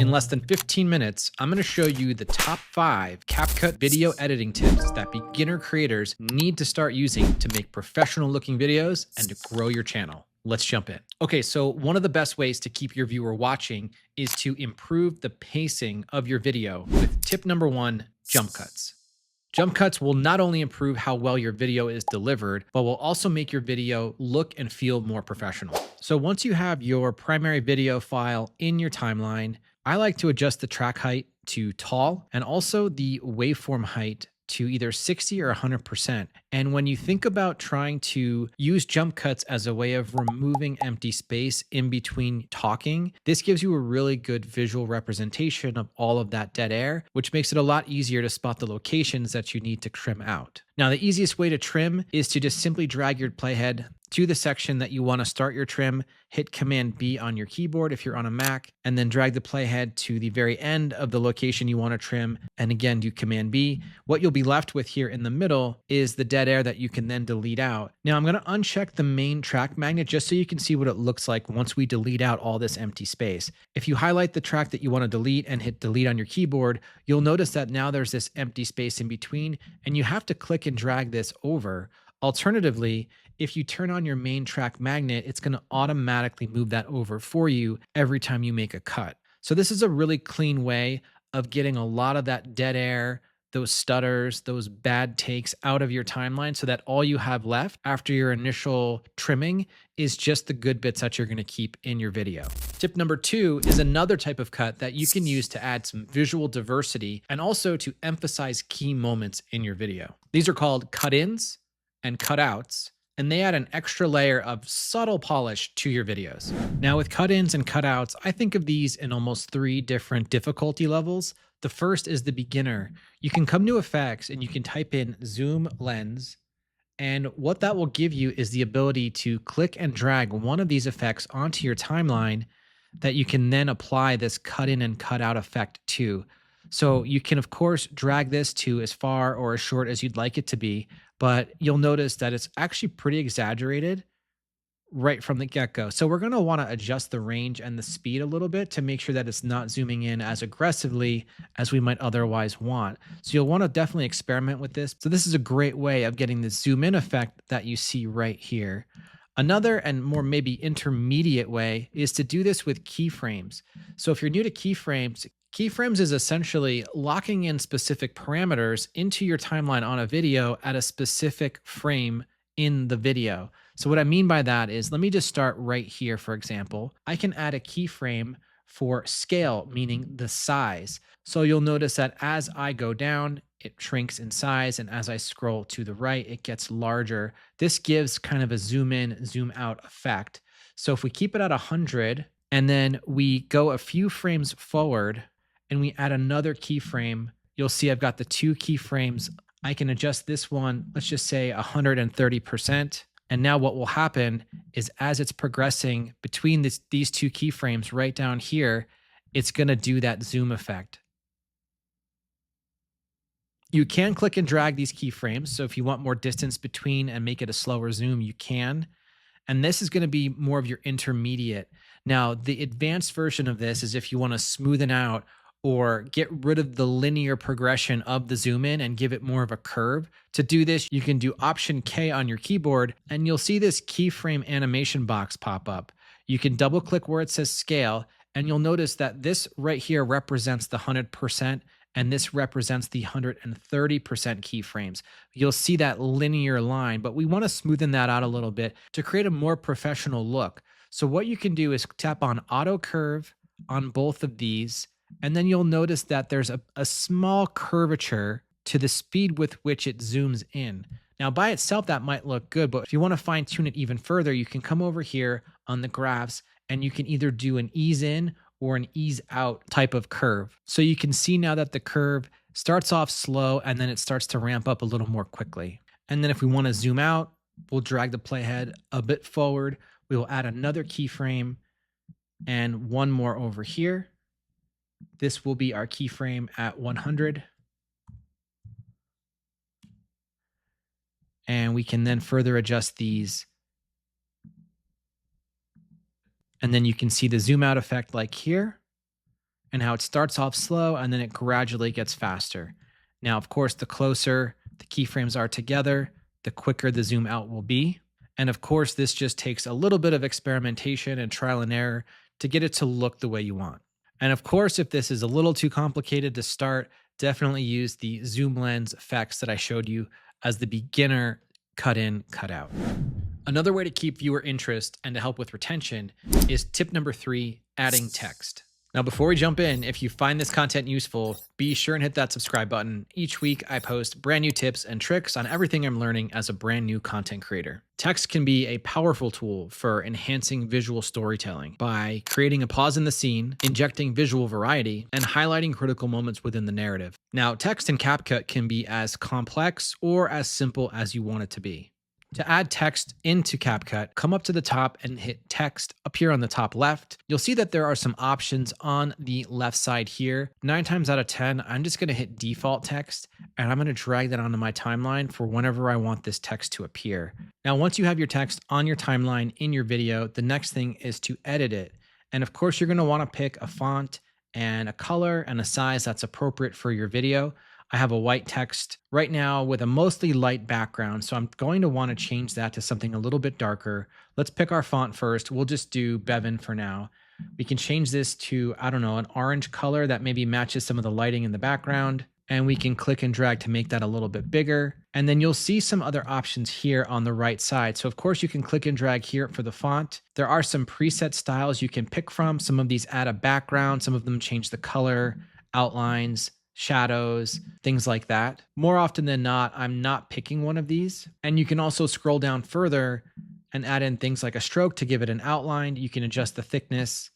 In less than 15 minutes, I'm going to show you the top 5 CapCut video editing tips that beginner creators need to start using to make professional looking videos and to grow your channel. Let's jump in. Okay, so one of the best ways to keep your viewer watching is to improve the pacing of your video with tip number 1, jump cuts. Jump cuts will not only improve how well your video is delivered, but will also make your video look and feel more professional. So once you have your primary video file in your timeline, I like to adjust the track height to tall and also the waveform height to either 60 or 100%. And when you think about trying to use jump cuts as a way of removing empty space in between talking, this gives you a really good visual representation of all of that dead air, which makes it a lot easier to spot the locations that you need to trim out. Now, the easiest way to trim is to just simply drag your playhead to the section that you want to start your trim, hit Command B on your keyboard if you're on a Mac, and then drag the playhead to the very end of the location you want to trim, and again, do Command B. What you'll be left with here in the middle is the dead air that you can then delete out. Now, I'm going to uncheck the main track magnet just so you can see what it looks like once we delete out all this empty space. If you highlight the track that you want to delete and hit delete on your keyboard, you'll notice that now there's this empty space in between, and you have to click and drag this over. Alternatively, if you turn on your main track magnet, it's going to automatically move that over for you every time you make a cut. So this is a really clean way of getting a lot of that dead air, those stutters, those bad takes out of your timeline so that all you have left after your initial trimming is just the good bits that you're going to keep in your video. Tip number 2 is another type of cut that you can use to add some visual diversity and also to emphasize key moments in your video. These are called cut-ins and cutouts, and they add an extra layer of subtle polish to your videos. Now with cut-ins and cutouts, I think of these in almost 3 different difficulty levels. The first is the beginner. You can come to effects and you can type in zoom lens, and what that will give you is the ability to click and drag one of these effects onto your timeline that you can then apply this cut in and cut out effect to. So you can, of course, drag this to as far or as short as you'd like it to be, but you'll notice that it's actually pretty exaggerated right from the get-go. So we're going to want to adjust the range and the speed a little bit to make sure that it's not zooming in as aggressively as we might otherwise want. So you'll want to definitely experiment with this. So this is a great way of getting the zoom in effect that you see right here. Another and more maybe intermediate way is to do this with keyframes. So if you're new to keyframes, keyframes is essentially locking in specific parameters into your timeline on a video at a specific frame in the video. So what I mean by that is, let me just start right here, for example. I can add a keyframe for scale, meaning the size. So you'll notice that as I go down, it shrinks in size, and as I scroll to the right, it gets larger. This gives kind of a zoom in, zoom out effect. So if we keep it at 100, and then we go a few frames forward, and we add another keyframe, you'll see I've got the 2 keyframes. I can adjust this one, let's just say 130%. And now what will happen is as it's progressing between these 2 keyframes right down here, it's going to do that zoom effect. You can click and drag these keyframes. So if you want more distance between and make it a slower zoom, you can. And this is going to be more of your intermediate. Now, the advanced version of this is if you want to smoothen out or get rid of the linear progression of the zoom in and give it more of a curve. To do this, you can do Option K on your keyboard, and you'll see this keyframe animation box pop up. You can double click where it says scale, and you'll notice that this right here represents the 100%, and this represents the 130% keyframes. You'll see that linear line, but we want to smoothen that out a little bit to create a more professional look. So what you can do is tap on Auto Curve on both of these, and then you'll notice that there's a small curvature to the speed with which it zooms in. Now, by itself, that might look good, but if you want to fine tune it even further, you can come over here on the graphs and you can either do an ease in or an ease out type of curve. So you can see now that the curve starts off slow and then it starts to ramp up a little more quickly. And then if we want to zoom out, we'll drag the playhead a bit forward. We will add another keyframe and one more over here. This will be our keyframe at 100. And we can then further adjust these. And then you can see the zoom out effect like here. and how it starts off slow and then it gradually gets faster. Now, of course, the closer the keyframes are together, the quicker the zoom out will be. And of course, this just takes a little bit of experimentation and trial and error to get it to look the way you want. And of course, if this is a little too complicated to start, definitely use the zoom lens effects that I showed you as the beginner cut in, cut out. Another way to keep viewer interest and to help with retention is tip number 3, adding text. Now, before we jump in, if you find this content useful, be sure and hit that subscribe button. Each week, I post brand new tips and tricks on everything I'm learning as a brand new content creator. Text can be a powerful tool for enhancing visual storytelling by creating a pause in the scene, injecting visual variety, and highlighting critical moments within the narrative. Now, text in CapCut can be as complex or as simple as you want it to be. To add text into CapCut, come up to the top and hit text up here on the top left. You'll see that there are some options on the left side here. 9 times out of 10, I'm just gonna hit default text and I'm gonna drag that onto my timeline for whenever I want this text to appear. Now, once you have your text on your timeline in your video, the next thing is to edit it. And of course, you're gonna wanna pick a font and a color and a size that's appropriate for your video. I have a white text right now with a mostly light background, so I'm going to want to change that to something a little bit darker. Let's pick our font first. We'll just do Bevan for now. We can change this to, I don't know, an orange color that maybe matches some of the lighting in the background. And we can click and drag to make that a little bit bigger. And then you'll see some other options here on the right side. So of course you can click and drag here for the font. There are some preset styles you can pick from. Some of these add a background, some of them change the color, outlines, shadows, things like that. More often than not, I'm not picking one of these. And you can also scroll down further and add in things like a stroke to give it an outline. You can adjust the thickness.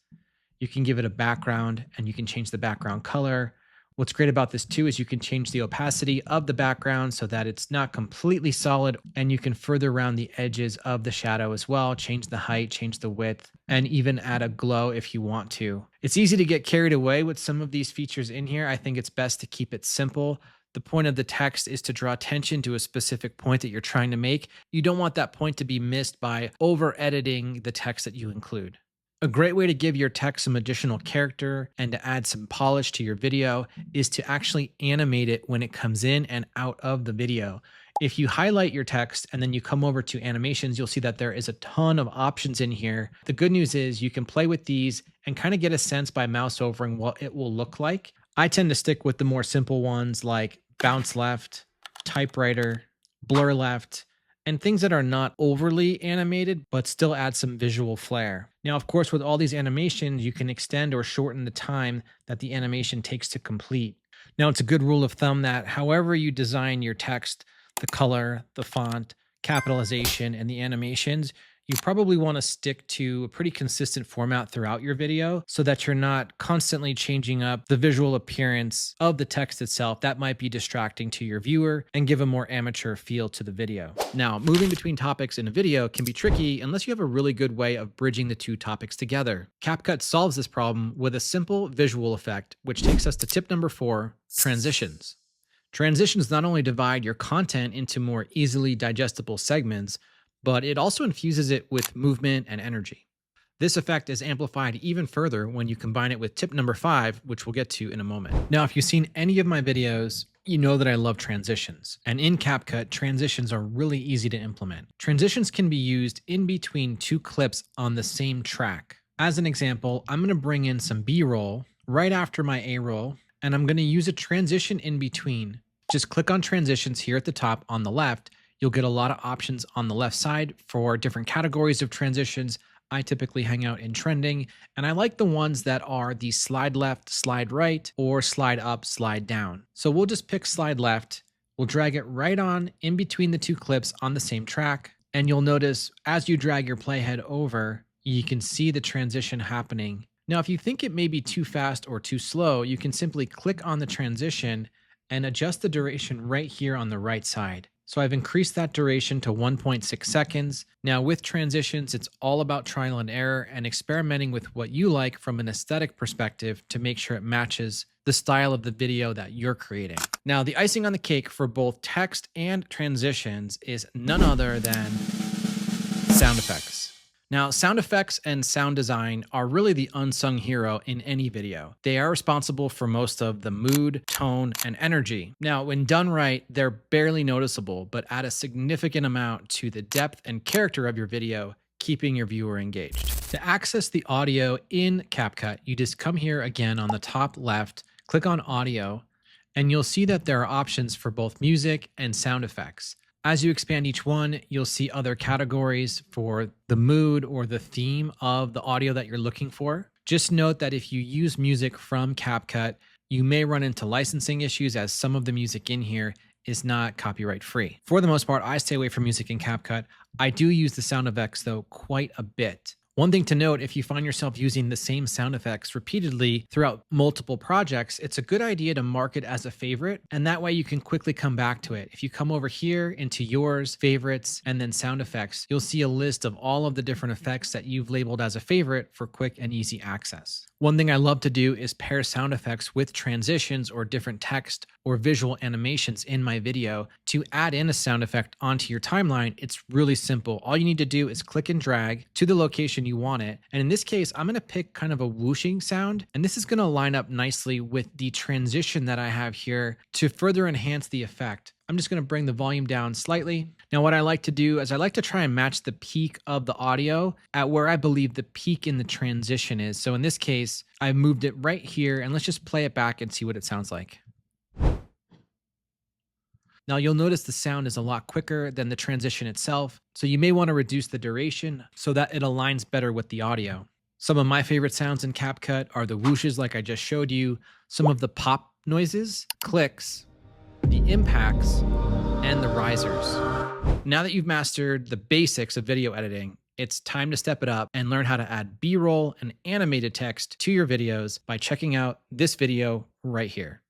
You can give it a background and you can change the background color. What's great about this too is you can change the opacity of the background so that it's not completely solid, and you can further round the edges of the shadow as well, change the height, change the width, and even add a glow if you want to. It's easy to get carried away with some of these features in here. I think it's best to keep it simple. The point of the text is to draw attention to a specific point that you're trying to make. You don't want that point to be missed by over editing the text that you include. A great way to give your text some additional character and to add some polish to your video is to actually animate it when it comes in and out of the video. If you highlight your text and then you come over to animations, you'll see that there is a ton of options in here. The good news is you can play with these and kind of get a sense by mouse overing what it will look like. I tend to stick with the more simple ones like bounce left, typewriter, blur left, and things that are not overly animated, but still add some visual flair. Now, of course, with all these animations, you can extend or shorten the time that the animation takes to complete. Now, it's a good rule of thumb that however you design your text, the color, the font, capitalization, and the animations, you probably want to stick to a pretty consistent format throughout your video so that you're not constantly changing up the visual appearance of the text itself. That might be distracting to your viewer and give a more amateur feel to the video. Now, moving between topics in a video can be tricky unless you have a really good way of bridging the two topics together. CapCut solves this problem with a simple visual effect, which takes us to tip number 4, transitions. Transitions not only divide your content into more easily digestible segments, but it also infuses it with movement and energy. This effect is amplified even further when you combine it with tip number 5, which we'll get to in a moment. Now, if you've seen any of my videos, you know that I love transitions. And in CapCut, transitions are really easy to implement. Transitions can be used in between 2 clips on the same track. As an example, I'm going to bring in some B-roll right after my A-roll, and I'm going to use a transition in between. Just click on transitions here at the top on the left. You'll get a lot of options on the left side for different categories of transitions. I typically hang out in trending, and I like the ones that are the slide left, slide right, or slide up, slide down. So we'll just pick slide left. We'll drag it right on in between the 2 clips on the same track. And you'll notice as you drag your playhead over, you can see the transition happening. Now, if you think it may be too fast or too slow, you can simply click on the transition and adjust the duration right here on the right side. So I've increased that duration to 1.6 seconds. Now with transitions, it's all about trial and error and experimenting with what you like from an aesthetic perspective to make sure it matches the style of the video that you're creating. Now, the icing on the cake for both text and transitions is none other than sound effects. Now, sound effects and sound design are really the unsung hero in any video. They are responsible for most of the mood, tone, and energy. Now, when done right, they're barely noticeable, but add a significant amount to the depth and character of your video, keeping your viewer engaged. To access the audio in CapCut, you just come here again on the top left, click on audio, and you'll see that there are options for both music and sound effects. As you expand each one, you'll see other categories for the mood or the theme of the audio that you're looking for. Just note that if you use music from CapCut, you may run into licensing issues as some of the music in here is not copyright free. For the most part, I stay away from music in CapCut. I do use the sound effects though quite a bit. One thing to note, if you find yourself using the same sound effects repeatedly throughout multiple projects, it's a good idea to mark it as a favorite, and that way you can quickly come back to it. If you come over here into yours, favorites, and then sound effects, you'll see a list of all of the different effects that you've labeled as a favorite for quick and easy access. One thing I love to do is pair sound effects with transitions or different text or visual animations in my video. To add in a sound effect onto your timeline, it's really simple. All you need to do is click and drag to the location you want it. And in this case, I'm going to pick kind of a whooshing sound, and this is going to line up nicely with the transition that I have here to further enhance the effect. I'm just going to bring the volume down slightly. Now, what I like to do is I like to try and match the peak of the audio at where I believe the peak in the transition is. So in this case, I've moved it right here, and let's just play it back and see what it sounds like. Now you'll notice the sound is a lot quicker than the transition itself, so you may want to reduce the duration so that it aligns better with the audio. Some of my favorite sounds in CapCut are the whooshes like I just showed you, some of the pop noises, clicks, the impacts, and the risers. Now that you've mastered the basics of video editing, it's time to step it up and learn how to add B-roll and animated text to your videos by checking out this video right here.